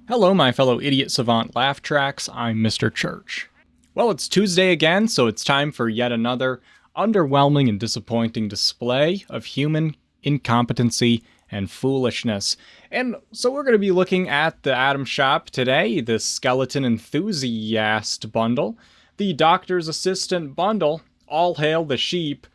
Hello, my fellow idiot savant laugh tracks. I'm Mr. Church. Well, it's Tuesday again, so it's time for yet another underwhelming and disappointing display of human incompetency and foolishness. And so we're going to be looking at the Atom Shop today, the Skeleton Enthusiast bundle, the Doctor's Assistant bundle, all hail the sheep.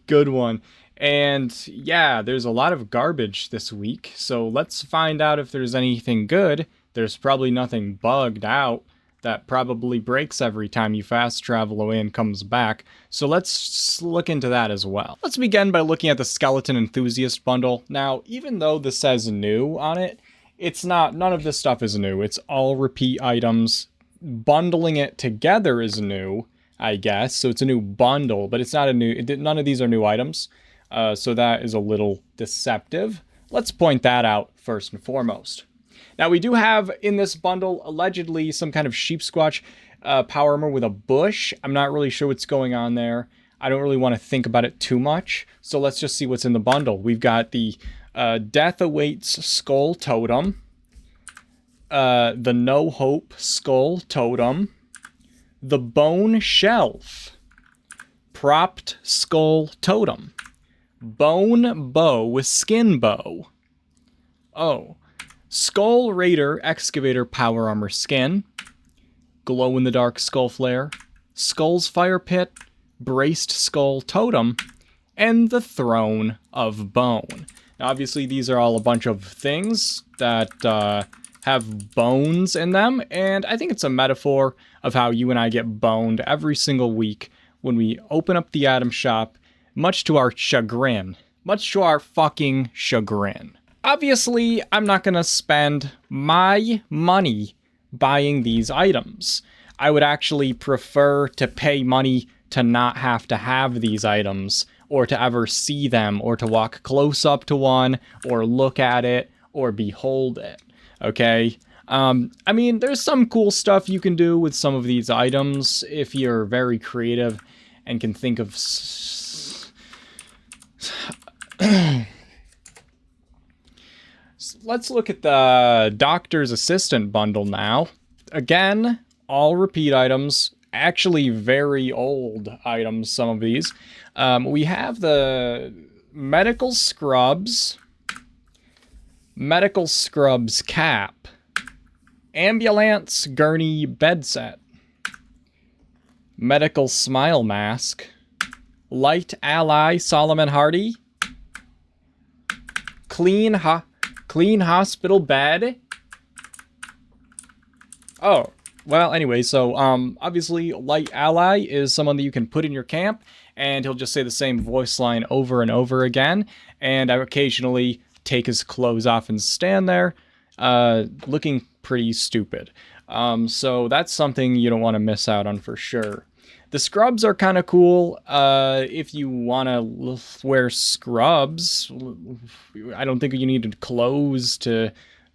Good one. And yeah, there's a lot of garbage this week, so let's find out if there's anything good. There's probably nothing bugged out that probably breaks every time you fast travel away and comes back, so let's look into that as well. Let's begin by looking at the Skeleton Enthusiast bundle. Now, even though this says new on it, it's not, none of this stuff is new. It's all repeat items. Bundling it together is new, I guess, so it's a new bundle, but it's not a new, none of these are new items. So that is a little deceptive. Let's point that out first and foremost. Now, we do have in this bundle, allegedly, some kind of sheep squatch power armor with a bush. I'm not really sure what's going on there. I don't really want to think about it too much. So let's just see what's in the bundle. We've got the Death Awaits Skull Totem, the No Hope Skull Totem, the Bone Shelf, Propped Skull Totem, Bone Bow with Skin Bow. Oh. Skull Raider Excavator Power Armor Skin. Glow-in-the-dark Skull Flare. Skull's Fire Pit. Braced Skull Totem. And the Throne of Bone. Now, obviously, these are all a bunch of things that have bones in them. And I think it's a metaphor of how you and I get boned every single week when we open up the Atom Shop. Much to our chagrin. Much to our fucking chagrin. Obviously, I'm not going to spend my money buying these items. I would actually prefer to pay money to not have to have these items, or to ever see them, or to walk close up to one, or look at it, or behold it. Okay? I mean, there's some cool stuff you can do with some of these items if you're very creative and can think of let's look at the Doctor's Assistant bundle now. Again, all repeat items, actually very old items, some of these. We have the Medical Scrubs Cap, Ambulance Gurney Bed Set, Medical Smile Mask, Light Ally Solomon Hardy, Clean Hospital Bed. Oh, well, anyway, so obviously Light Ally is someone that you can put in your camp, and he'll just say the same voice line over and over again, and I occasionally take his clothes off and stand there, looking pretty stupid. So that's something you don't want to miss out on for sure. The scrubs are kind of cool. If you want to wear scrubs, I don't think you need clothes to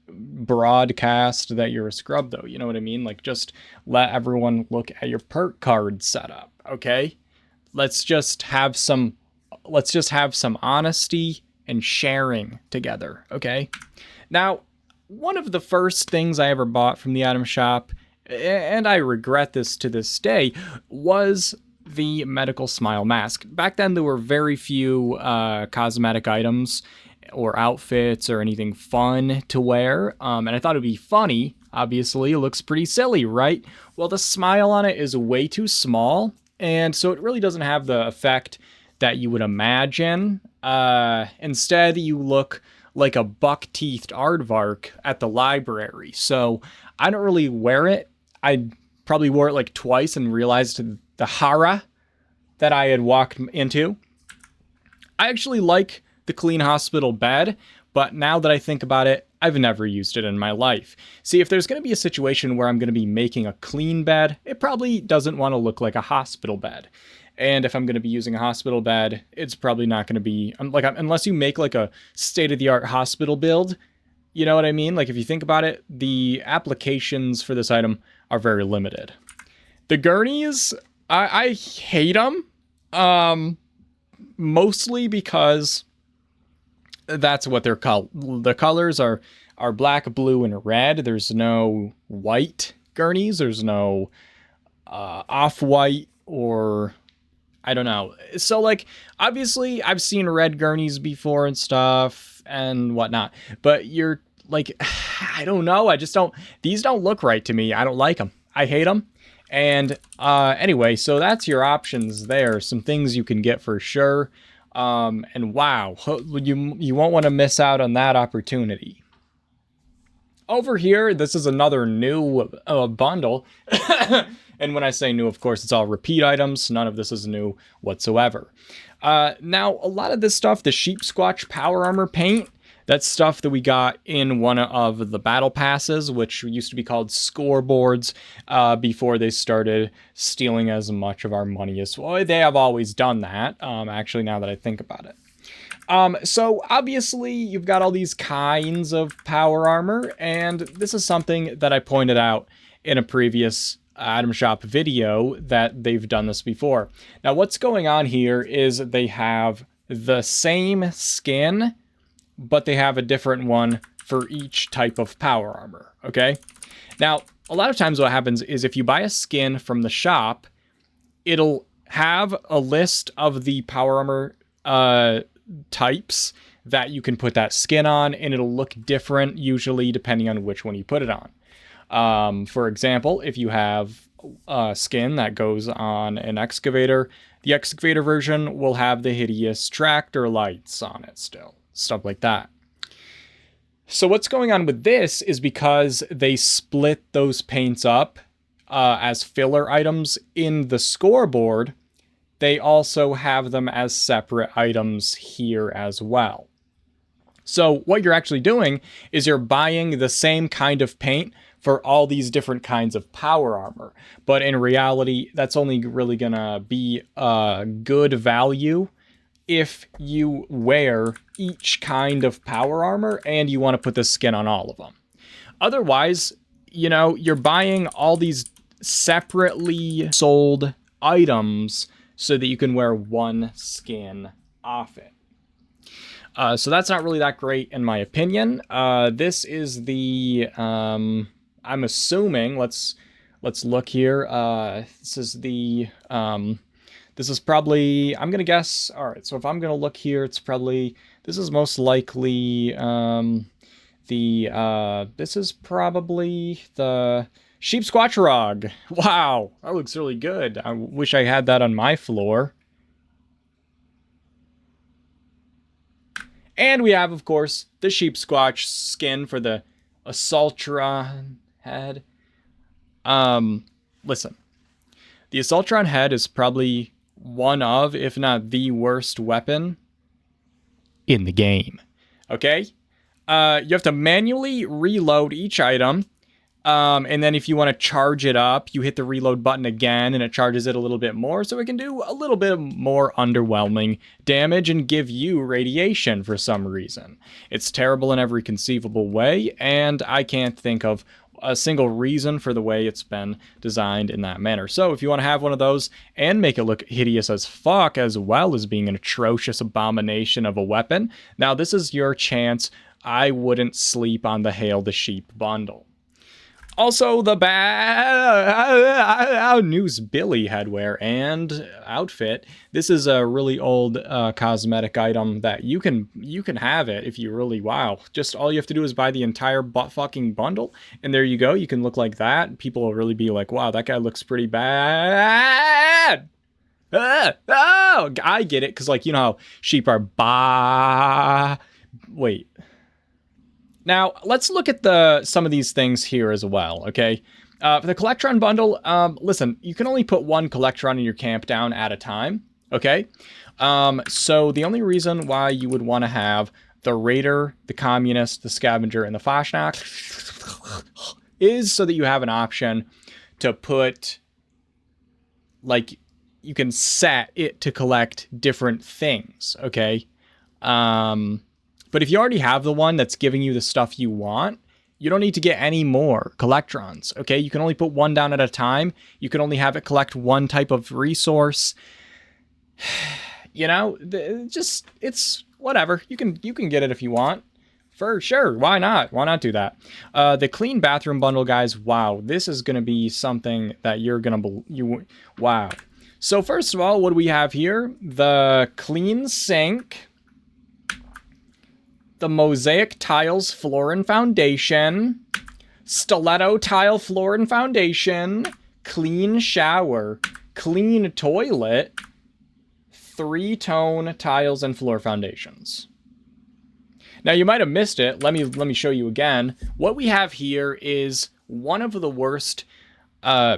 broadcast that you're a scrub, though. You know what I mean? Like, just let everyone look at your perk card setup, okay? Let's just have some honesty and sharing together, okay? Now, one of the first things I ever bought from the Atom Shop, and I regret this to this day, was the Medical Smile Mask. Back then, there were very few cosmetic items or outfits or anything fun to wear, and I thought it'd be funny. Obviously, it looks pretty silly, right? Well, the smile on it is way too small, and so it really doesn't have the effect that you would imagine. Instead, you look like a buck-teethed aardvark at the library, so I don't really wear it. I probably wore it like twice and realized the horror that I had walked into. I actually like the Clean Hospital Bed, but now that I think about it, I've never used it in my life. See, if there's going to be a situation where I'm going to be making a clean bed, it probably doesn't want to look like a hospital bed. And if I'm going to be using a hospital bed, it's probably not going to be, like, unless you make like a state-of-the-art hospital build. You know what I mean? Like, if you think about it, the applications for this item are very limited. The gurneys, I hate them. Mostly because that's what they're called. The colors are are black, blue, and red. There's no white gurneys. There's no off-white or I don't know. So like obviously I've seen red gurneys before and stuff and whatnot, but you're like I don't know. I just don't. These don't look right to me. I don't like them. I hate them. And anyway, so that's your options there. Some things you can get for sure. And wow, you won't want to miss out on that opportunity. Over here, this is another new bundle. And when I say new, of course, it's all repeat items. None of this is new whatsoever. Now, a lot of this stuff, the Sheep Squatch Power Armor paint, that's stuff that we got in one of the battle passes, which used to be called scoreboards, before they started stealing as much of our money as well. They have always done that, actually, now that I think about it. So obviously you've got all these kinds of power armor, and this is something that I pointed out in a previous item shop video that they've done this before. Now what's going on here is they have the same skin, but they have a different one for each type of power armor, okay? Now, a lot of times what happens is if you buy a skin from the shop, it'll have a list of the power armor types that you can put that skin on, and it'll look different usually depending on which one you put it on. For example, if you have a skin that goes on an excavator, the excavator version will have the hideous tractor lights on it still, stuff like that. So what's going on with this is because they split those paints up as filler items in the scoreboard, they also have them as separate items here as well. So what you're actually doing is you're buying the same kind of paint for all these different kinds of power armor. But in reality, that's only really gonna be a good value if you wear each kind of power armor and you want to put the skin on all of them. Otherwise, you know, you're buying all these separately sold items so that you can wear one skin off it. So that's not really that great in my opinion. This is the, I'm assuming, let's look here. This is the, this is probably, I'm going to guess, all right, so if I'm going to look here, it's probably, this is most likely this is probably the Sheep Squatch Rug. Wow, that looks really good. I wish I had that on my floor. And we have, of course, the Sheep Squatch skin for the Assaultron head. Listen, the Assaultron head is probably one of, if not the worst weapon in the game. Okay? You have to manually reload each item. And then if you want to charge it up, you hit the reload button again and it charges it a little bit more. So it can do a little bit more underwhelming damage and give you radiation for some reason. It's terrible in every conceivable way, and I can't think of a single reason for the way it's been designed in that manner. So if you want to have one of those and make it look hideous as fuck, as well as being an atrocious abomination of a weapon, now this is your chance. I wouldn't sleep on the Hail the Sheep bundle. Also, the News Billy headwear and outfit. This is a really old cosmetic item that you can have it if you really, wow. Just all you have to do is buy the entire fucking bundle, and there you go. You can look like that. People will really be like, wow, that guy looks pretty bad. Oh, I get it, because, like, you know how sheep are wait. Now, let's look at some of these things here as well, okay? For the Collectron bundle, listen, you can only put one Collectron in your camp down at a time, okay? So the only reason why you would want to have the Raider, the Communist, the Scavenger, and the Fashnak is so that you have an option to put, like, you can set it to collect different things, okay? But if you already have the one that's giving you the stuff you want, you don't need to get any more Collectrons, okay? You can only put one down at a time. You can only have it collect one type of resource. You know, it's whatever. You can get it if you want. For sure. Why not? Why not do that? The clean bathroom bundle, guys. Wow, this is gonna be something that you're gonna wow. So first of all, what do we have here? The clean sink, the mosaic tiles floor and foundation, stiletto tile floor and foundation, clean shower, clean toilet, 3-tone tiles and floor foundations. Now you might have missed it. Let me show you again. What we have here is one of the worst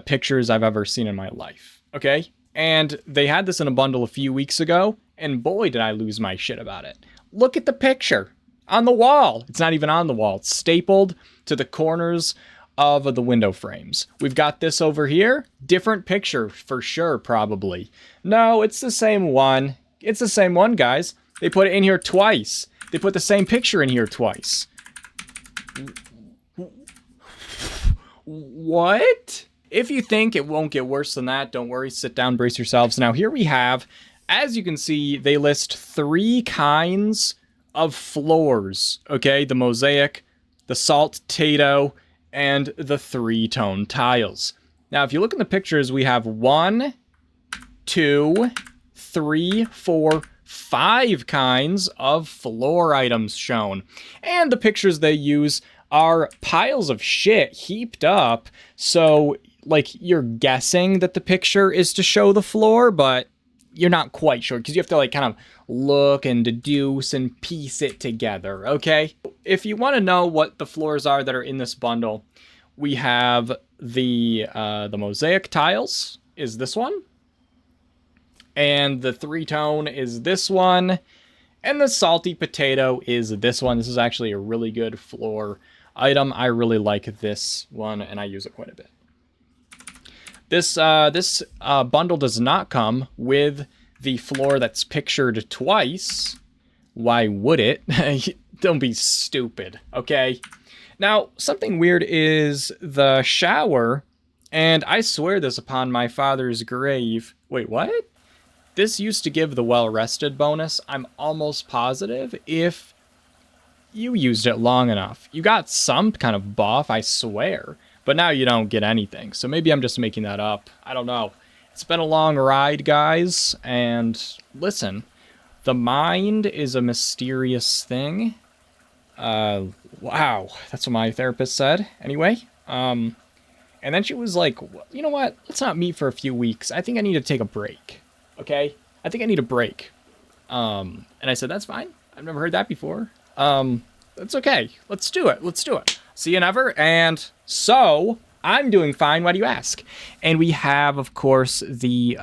pictures I've ever seen in my life. Okay? And they had this in a bundle a few weeks ago, and boy did I lose my shit about it. Look at the picture on the wall. It's not even on the wall. It's stapled to the corners of the window frames. We've got this over here. Different picture for sure, probably. No, it's the same one. It's the same one, guys. They put it in here twice. They put the same picture in here twice. What? If you think it won't get worse than that, don't worry. Sit down, brace yourselves. Now, here we have, as you can see, they list 3 kinds of floors. Okay, the mosaic, the salt tato, and the 3-tone tiles. Now, if you look in the pictures, we have 1, 2, 3, 4, 5 kinds of floor items shown. And the pictures they use are piles of shit heaped up. So, like, you're guessing that the picture is to show the floor, but you're not quite sure because you have to, like, kind of look and deduce and piece it together, okay? If you want to know what the floors are that are in this bundle, we have the mosaic tiles is this one. And the 3-tone is this one. And the salty potato is this one. This is actually a really good floor item. I really like this one, and I use it quite a bit. This bundle does not come with the floor that's pictured twice. Why would it? Don't be stupid, okay? Now, something weird is the shower, and I swear this upon my father's grave. Wait, what? This used to give the well-rested bonus. I'm almost positive if you used it long enough. You got some kind of buff, I swear. But now you don't get anything. So maybe I'm just making that up. I don't know. It's been a long ride, guys. And listen, the mind is a mysterious thing. Wow. That's what my therapist said. Anyway. And then she was like, you know what? Let's not meet for a few weeks. I think I need to take a break. Okay? I think I need a break. And I said, that's fine. I've never heard that before. That's okay. Let's do it. Let's do it. See you never. And so I'm doing fine. Why do you ask? And we have, of course, the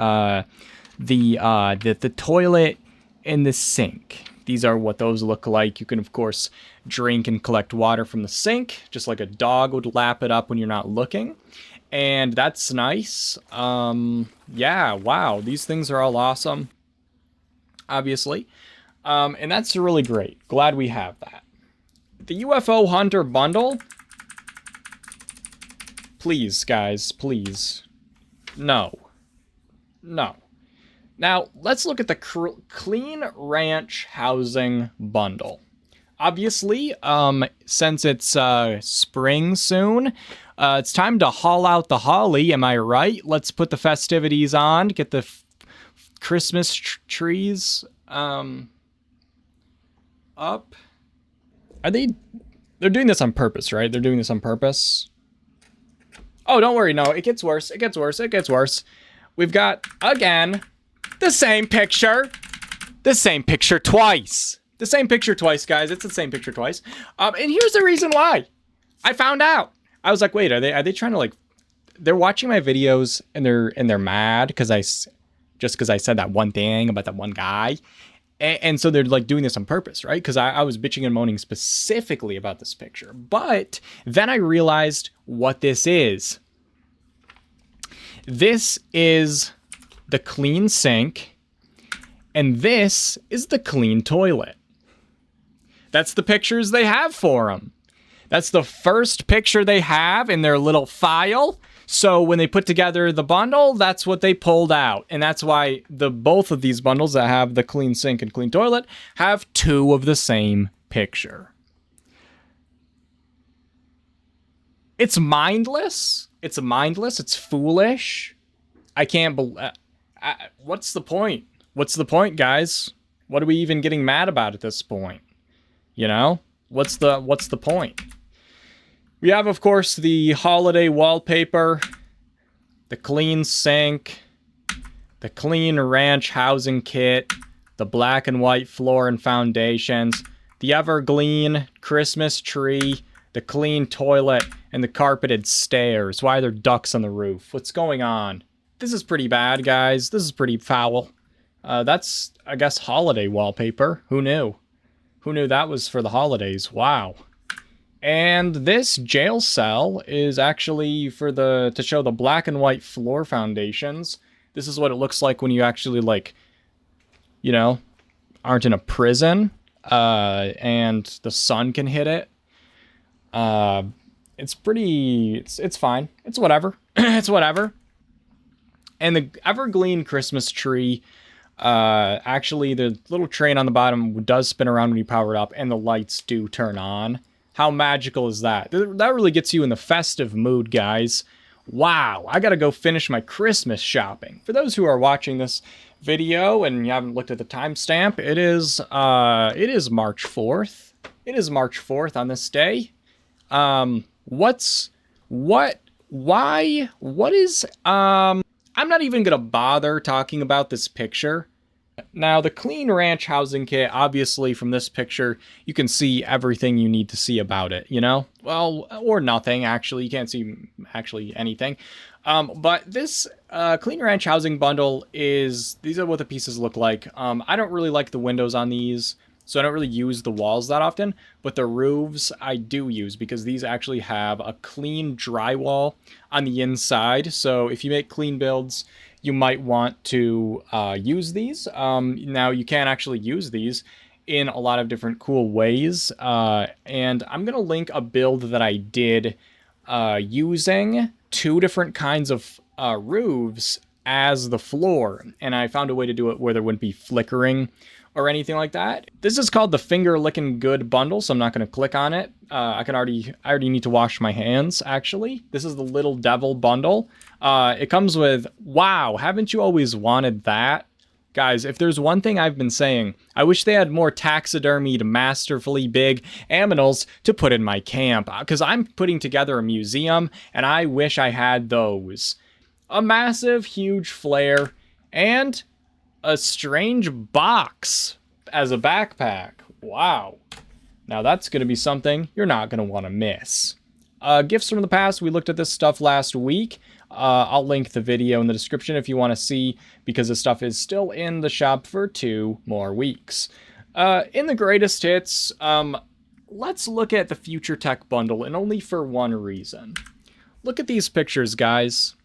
toilet and the sink. These are what those look like. You can, of course, drink and collect water from the sink, just like a dog would lap it up when you're not looking. And that's nice. Yeah, wow. These things are all awesome, obviously. And that's really great. Glad we have that. The UFO Hunter bundle. Please, guys, please. No. No. Now, let's look at the Clean Ranch Housing bundle. Obviously, since it's spring soon, it's time to haul out the holly, am I right? Let's put the festivities on, get the Christmas trees up. They're doing this on purpose, right? They're doing this on purpose. Oh, don't worry, no, it gets worse, it gets worse, it gets worse. We've got, again, the same picture. The same picture twice. The same picture twice, guys. It's the same picture twice. And here's the reason why. I found out. I was like, wait, are they trying to, like, they're watching my videos and they're mad because I said that one thing about that one guy. And so they're, like, doing this on purpose, right? Because I was bitching and moaning specifically about this picture. But then I realized what this is. This is the clean sink, and this is the clean toilet. That's the pictures they have for them. That's the first picture they have in their little file. So when they put together the bundle, that's what they pulled out. And that's why both of these bundles that have the clean sink and clean toilet have 2 of the same picture. It's mindless. It's mindless. It's foolish. I can't believe. What's the point? What's the point, guys? What are we even getting mad about at this point? You know? What's the point? We have, of course, the holiday wallpaper, the clean sink, the clean ranch housing kit, the black and white floor and foundations, the evergreen Christmas tree, the clean toilet, and the carpeted stairs. Why are there ducks on the roof? What's going on? This is pretty bad, guys. This is pretty foul. That's, I guess, holiday wallpaper. Who knew? Who knew that was for the holidays? Wow. And this jail cell is actually for to show the black and white floor foundations. This is what it looks like when you actually, like, you know, aren't in a prison, and the sun can hit it. It's pretty, it's fine. It's whatever. It's whatever. And the evergreen Christmas tree, actually, the little train on the bottom does spin around when you power it up, and the lights do turn on. How magical is that? That really gets you in the festive mood, guys. Wow, I gotta go finish my Christmas shopping. For those who are watching this video and you haven't looked at the timestamp, it is March 4th. It is March 4th on this day. I'm not even gonna bother talking about this picture. Now, the clean ranch housing kit, obviously from this picture, you can see everything you need to see about it, you know? Well, or nothing, actually. You can't see actually anything. But this clean ranch housing bundle these are what the pieces look like. I don't really like the windows on these, so I don't really use the walls that often, but the roofs I do use because these actually have a clean drywall on the inside. So if you make clean builds, you might want to use these. Now, you can actually use these in a lot of different cool ways. And I'm going to link a build that I did using 2 different kinds of roofs as the floor. And I found a way to do it where there wouldn't be flickering or anything like that. This is called the Finger Lickin' Good bundle, so I'm not going to click on it. I already need to wash my hands, actually. This is the Little Devil bundle. It comes with, wow, haven't you always wanted that? Guys, if there's one thing I've been saying, I wish they had more taxidermied, masterfully big aminals to put in my camp, because I'm putting together a museum, and I wish I had those. A massive, huge flare, and a strange box as a backpack. Wow. Now that's going to be something you're not going to want to miss. Gifts from the past, we looked at this stuff last week. I'll link the video in the description if you want to see, because this stuff is still in the shop for 2 more weeks. In the greatest hits, let's look at the Future Tech bundle, and only for one reason. Look at these pictures, guys.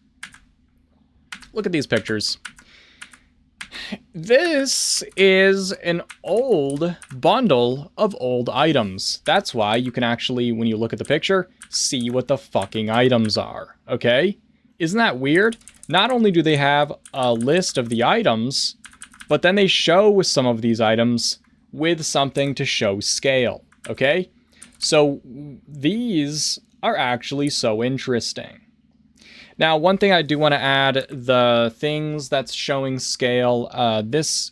Look at these pictures. This is an old bundle of old items. That's why you can actually, when you look at the picture, see what the fucking items are, okay? Isn't that weird? Not only do they have a list of the items, but then they show some of these items with something to show scale, okay? So these are actually so interesting. Now, one thing I do want to add, the things that's showing scale, this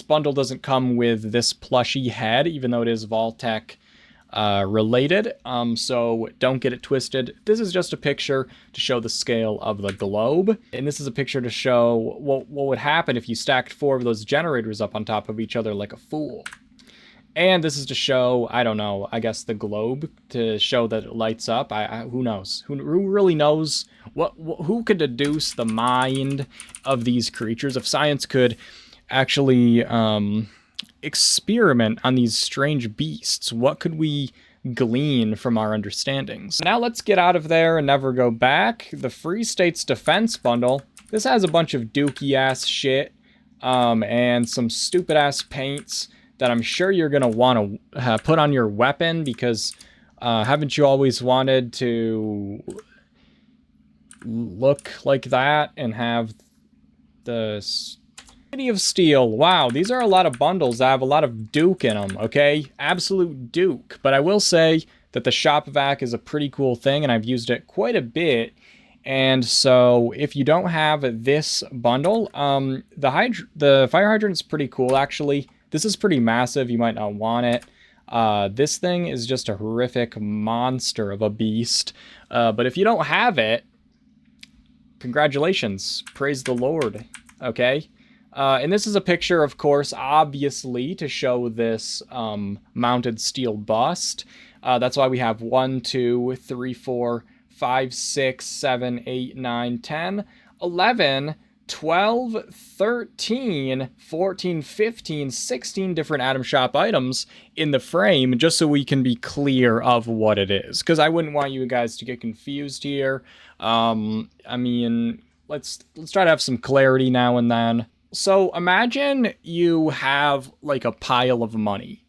bundle doesn't come with this plushy head, even though it is Vault-Tec related, so don't get it twisted. This is just a picture to show the scale of the globe, and this is a picture to show what would happen if you stacked 4 of those generators up on top of each other like a fool. And this is to show, I don't know, I guess the globe, to show that it lights up. Who knows? Who really knows? Who could deduce the mind of these creatures? If science could actually experiment on these strange beasts, what could we glean from our understandings? Now let's get out of there and never go back. The Free States Defense bundle. This has a bunch of dookie-ass shit, and some stupid-ass paints that I'm sure you're going to want to put on your weapon, because haven't you always wanted to look like that and have the City of Steel? Wow, these are a lot of bundles that have a lot of Duke in them, okay? Absolute Duke. But I will say, that the shop vac is a pretty cool thing, and I've used it quite a bit. And so if you don't have this bundle, the fire hydrant is pretty cool, actually. This is pretty massive. You might not want it. This thing is just a horrific monster of a beast. But if you don't have it, congratulations. Praise the Lord. Okay? And this is a picture, of course, obviously, to show this mounted steel bust. That's why we have 1, 2, 3, 4, 5, 6, 7, 8, 9, 10, 11, 12, 13, 14, 15, 16 different Atom Shop items in the frame, just so we can be clear of what it is. Because I wouldn't want you guys to get confused here. I mean, let's try to have some clarity now and then. So imagine you have like a pile of money,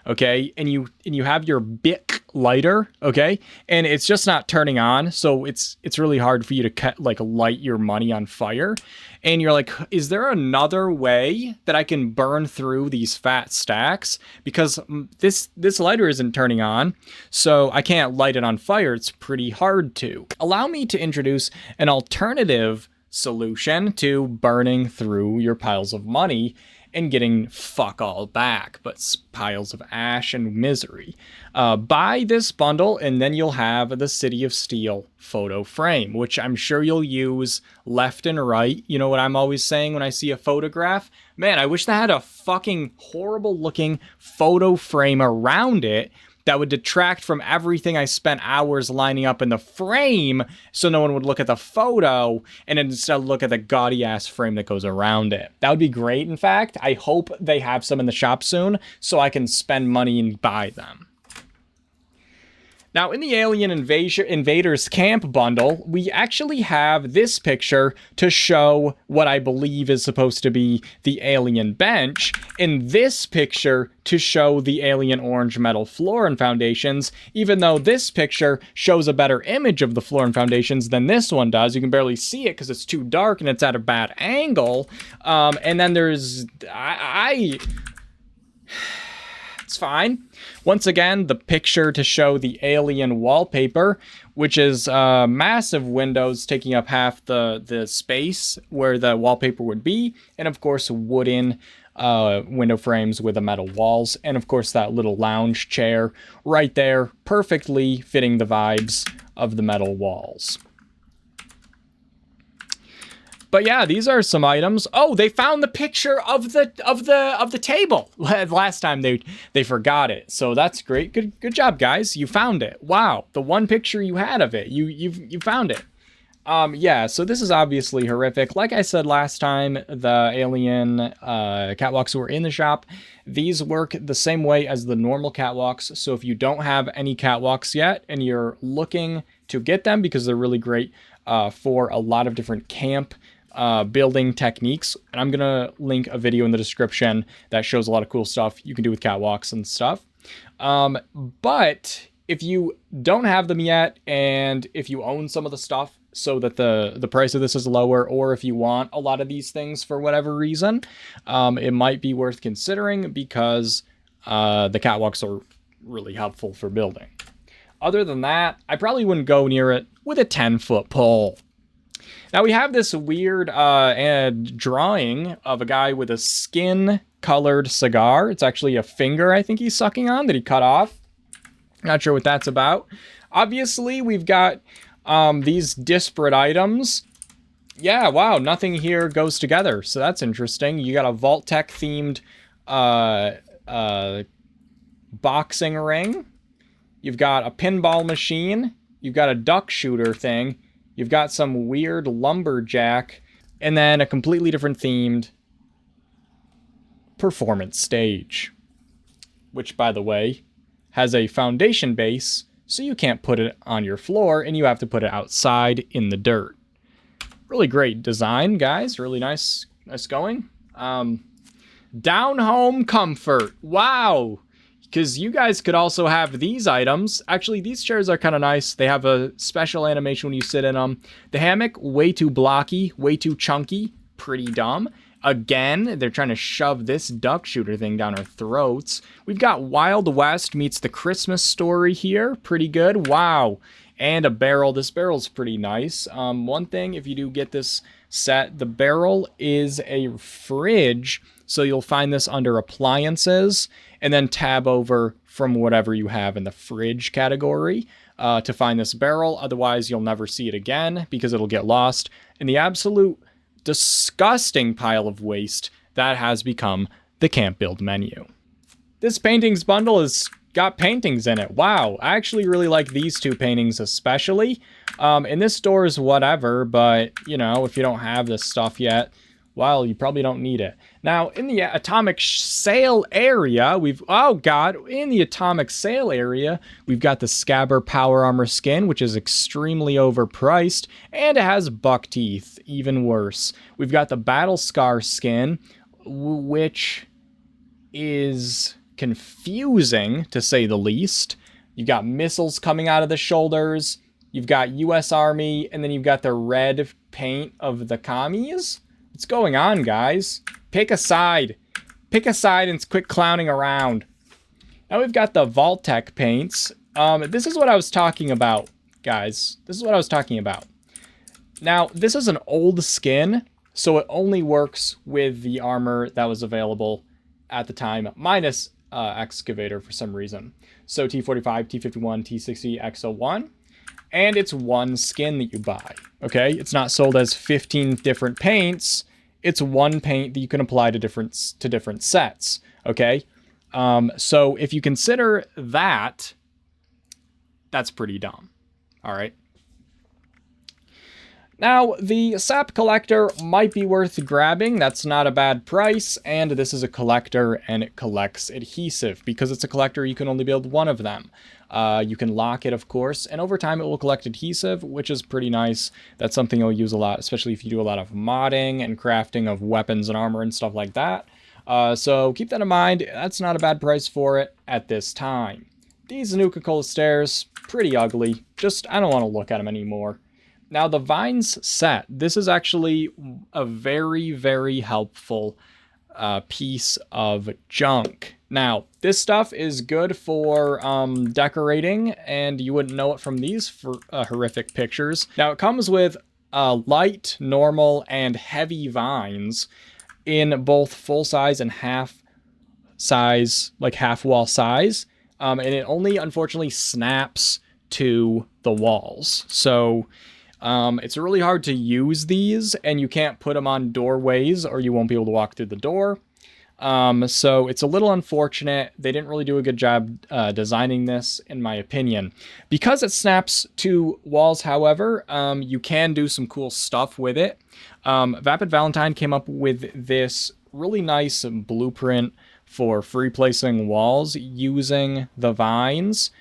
okay? And you have your Bic lighter, okay? And it's just not turning on, so it's really hard for you to light your money on fire. And you're like, is there another way that I can burn through these fat stacks? Because this lighter isn't turning on, so I can't light it on fire. It's pretty hard to. Allow me to introduce an alternative solution to burning through your piles of money and getting fuck all back, but piles of ash and misery. Buy this bundle, and then you'll have the City of Steel photo frame, which I'm sure you'll use left and right. You know what I'm always saying when I see a photograph? Man, I wish they had a fucking horrible looking photo frame around it that would detract from everything I spent hours lining up in the frame, so no one would look at the photo and instead look at the gaudy ass frame that goes around it. That would be great, in fact. I hope they have some in the shop soon so I can spend money and buy them. Now, in the Alien Invaders Camp bundle, we actually have this picture to show what I believe is supposed to be the alien bench, and this picture to show the alien orange metal floor and foundations, even though this picture shows a better image of the floor and foundations than this one does. You can barely see it because it's too dark and it's at a bad angle. And then there's... It's fine. Once again, the picture to show the alien wallpaper, which is massive windows taking up half the space where the wallpaper would be, and of course wooden window frames with the metal walls, and of course that little lounge chair right there, perfectly fitting the vibes of the metal walls. But yeah, these are some items. Oh, they found the picture of the table. Last time they forgot it. So that's great. Good job, guys. You found it. Wow, the one picture you had of it. You found it. Yeah, so this is obviously horrific. Like I said last time, the alien catwalks were in the shop. These work the same way as the normal catwalks. So if you don't have any catwalks yet and you're looking to get them because they're really great for a lot of different camp building techniques, and I'm gonna link a video in the description that shows a lot of cool stuff you can do with catwalks and stuff. But if you don't have them yet, and if you own some of the stuff so that the price of this is lower, or if you want a lot of these things for whatever reason, it might be worth considering because the catwalks are really helpful for building. Other than that, I probably wouldn't go near it with a 10-foot pole. Now we have this weird drawing of a guy with a skin-colored cigar. It's actually a finger I think he's sucking on that he cut off. Not sure what that's about. Obviously, we've got these disparate items. Yeah, wow, nothing here goes together, so that's interesting. You got a Vault-Tec themed boxing ring. You've got a pinball machine. You've got a duck shooter thing. You've got some weird lumberjack, and then a completely different themed performance stage, which, by the way, has a foundation base, so you can't put it on your floor, and you have to put it outside in the dirt. Really great design, guys. Really nice going. Down home comfort. Wow. Because you guys could also have these items. Actually, these chairs are kind of nice. They have a special animation when you sit in them. The hammock, way too blocky, way too chunky, pretty dumb. again. They're trying to shove this duck shooter thing down our throats. We've got Wild West meets the Christmas Story here. Pretty good. Wow. And a barrel. This barrel's pretty nice. One thing, if you do get this set, the barrel is a fridge, so you'll find this under appliances, and then tab over from whatever you have in the fridge category to find this barrel. Otherwise, you'll never see it again because it'll get lost in the absolute disgusting pile of waste that has become the Camp Build menu. This paintings bundle has got paintings in it. Wow, I actually really like these two paintings especially. In this store is whatever, but you know, if you don't have this stuff yet, well, you probably don't need it. Now, in the atomic sale area, in the atomic sale area, we've got the Scabber Power Armor skin, which is extremely overpriced, and it has buck teeth, even worse. We've got the Battle Scar skin, which is confusing, to say the least. You've got missiles coming out of the shoulders, you've got US Army, and then you've got the red paint of the commies. What's going on, guys? Pick a side. Pick a side and quit clowning around. Now we've got the Vault-Tec paints. This is what I was talking about, guys. This is what I was talking about. Now, this is an old skin, so it only works with the armor that was available at the time, minus Excavator for some reason. So T45, T51, T60, X01. And it's one skin that you buy, okay? It's not sold as 15 different paints. It's one paint that you can apply to different sets, okay? So if you consider that, that's pretty dumb, all right? Now, the sap collector might be worth grabbing. That's not a bad price, and this is a collector, and it collects adhesive. Because it's a collector, you can only build one of them. You can lock it, of course, and over time it will collect adhesive, which is pretty nice. That's something you'll use a lot, especially if you do a lot of modding and crafting of weapons and armor and stuff like that. So keep that in mind. That's not a bad price for it at this time. These Nuka-Cola stairs, pretty ugly. Just, I don't want to look at them anymore. Now, the vines set, this is actually a very, very helpful piece of junk. Now, this stuff is good for decorating, and you wouldn't know it from these horrific pictures. Now, it comes with light, normal, and heavy vines in both full size and half size, like half wall size, and it only, unfortunately, snaps to the walls. So it's really hard to use these, and you can't put them on doorways or you won't be able to walk through the door. So it's a little unfortunate. They didn't really do a good job designing this, in my opinion. Because it snaps to walls, however, you can do some cool stuff with it. Vapid Valentine came up with this really nice blueprint for free placing walls using the vines.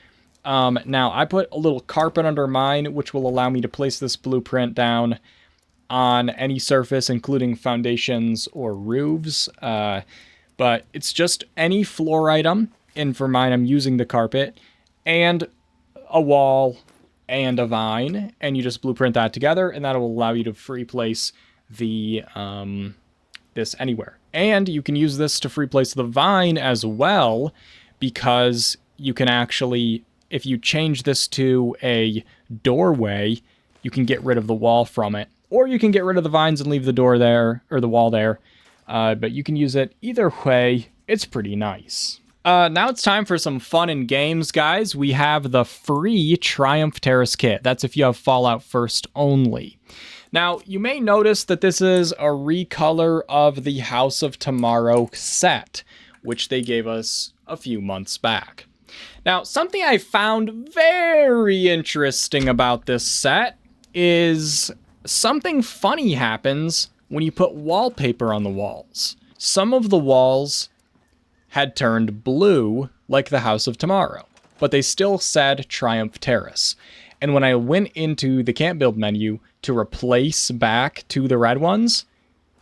Now, I put a little carpet under mine, which will allow me to place this blueprint down on any surface, including foundations or roofs. But it's just any floor item, and for mine, I'm using the carpet, and a wall, and a vine, and you just blueprint that together, and that will allow you to free place the this anywhere. And you can use this to free place the vine as well, because you can actually, if you change this to a doorway, you can get rid of the wall from it. Or you can get rid of the vines and leave the door there, or the wall there. But you can use it either way. It's pretty nice. Now it's time for some fun and games, guys. We have the free Triumph Terrace kit. That's if you have Fallout First only. Now, you may notice that this is a recolor of the House of Tomorrow set, which they gave us a few months back. Now, something I found very interesting about this set is something funny happens when you put wallpaper on the walls. Some of the walls had turned blue like the House of Tomorrow, but they still said Triumph Terrace. And when I went into the Camp Build menu to replace back to the red ones,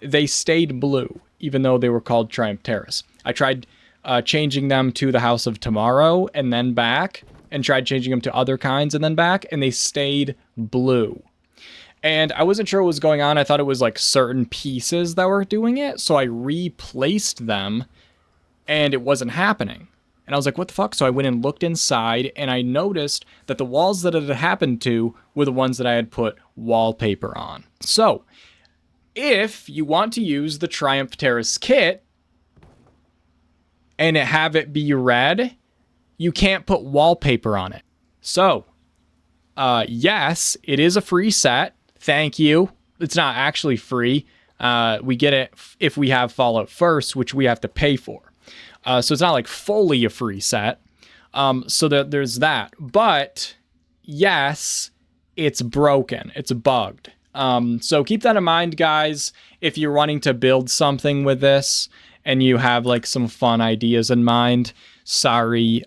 they stayed blue, even though they were called Triumph Terrace. I tried changing them to the House of Tomorrow and then back, and tried changing them to other kinds and then back, and they stayed blue. And I wasn't sure what was going on. I thought it was like certain pieces that were doing it. So I replaced them and it wasn't happening. And I was like, what the fuck? So I went and looked inside and I noticed that the walls that it had happened to were the ones that I had put wallpaper on. So if you want to use the Triumph Terrace kit and have it be red, you can't put wallpaper on it. So, yes, it is a free set. Thank you. It's not actually free. We get it if we have Fallout First, which we have to pay for. So it's not like fully a free set. So there's that. But yes, it's broken. It's bugged. So keep that in mind, guys, if you're wanting to build something with this and you have like some fun ideas in mind. Sorry,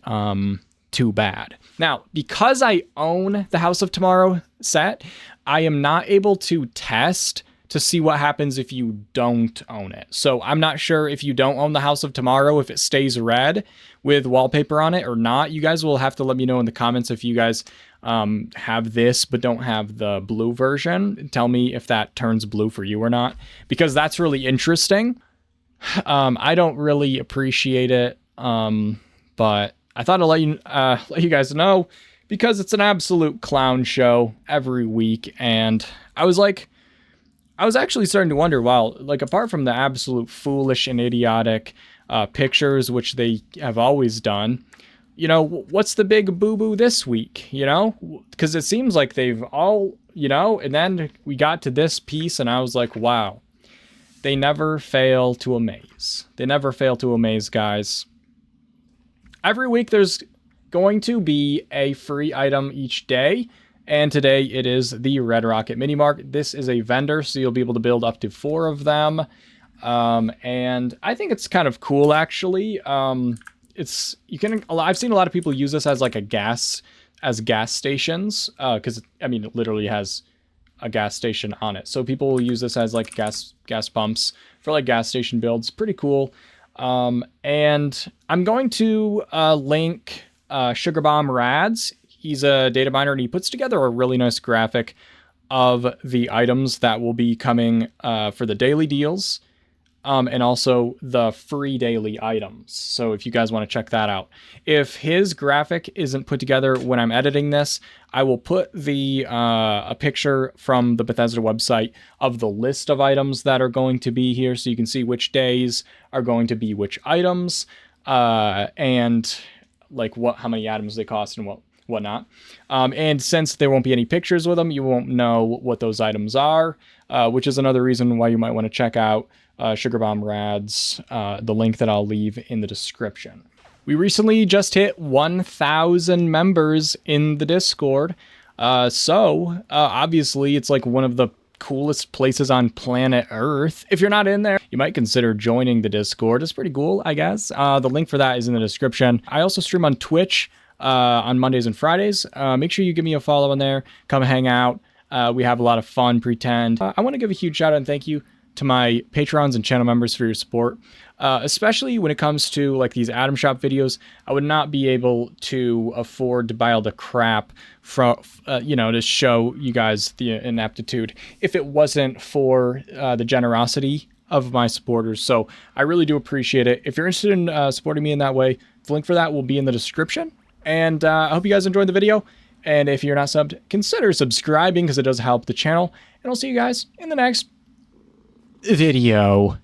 too bad. Now, because I own the House of Tomorrow set, I am not able to test to see what happens if you don't own it. So I'm not sure if you don't own the House of Tomorrow, if it stays red with wallpaper on it or not. You guys will have to let me know in the comments if you guys have this but don't have the blue version. Tell me if that turns blue for you or not, because that's really interesting. I don't really appreciate it, but I thought I'd let you guys know, because it's an absolute clown show every week. And I was actually starting to wonder, wow, like apart from the absolute foolish and idiotic pictures, which they have always done, you know, what's the big boo-boo this week, you know? Because it seems like they've all, you know, and then we got to this piece and I was like, wow, they never fail to amaze. They never fail to amaze, guys. Every week there's going to be a free item each day. And today it is the Red Rocket Mini Mart. This is a vendor, so you'll be able to build up to 4 of them. And I think it's kind of cool, actually. I've seen a lot of people use this as like gas stations, because I mean it literally has a gas station on it. So people will use this as like gas pumps for like gas station builds. Pretty cool. And I'm going to link Sugar Bomb Rads. He's a data miner and he puts together a really nice graphic of the items that will be coming for the daily deals, and also the free daily items. So if you guys want to check that out. If his graphic isn't put together when I'm editing this, I will put a picture from the Bethesda website of the list of items that are going to be here, so you can see which days are going to be which items, and like how many atoms they cost and whatnot. And since there won't be any pictures with them, you won't know what those items are, which is another reason why you might want to check out Sugar Bomb Rads, the link that I'll leave in the description. We recently just hit 1,000 members in the Discord. So obviously it's like one of the coolest places on planet Earth. If you're not in there, you might consider joining the Discord. It's pretty cool, I guess. The link for that is in the description. I also stream on Twitch on Mondays and Fridays. Make sure you give me a follow on there. Come hang out. We have a lot of fun, pretend. I want to give a huge shout out and thank you to my patrons and channel members for your support, especially when it comes to like these Atom Shop videos. I would not be able to afford to buy all the crap from, to show you guys the ineptitude if it wasn't for the generosity of my supporters. So I really do appreciate it. If you're interested in supporting me in that way, the link for that will be in the description. And I hope you guys enjoyed the video. And if you're not subbed, consider subscribing because it does help the channel. And I'll see you guys in the next video.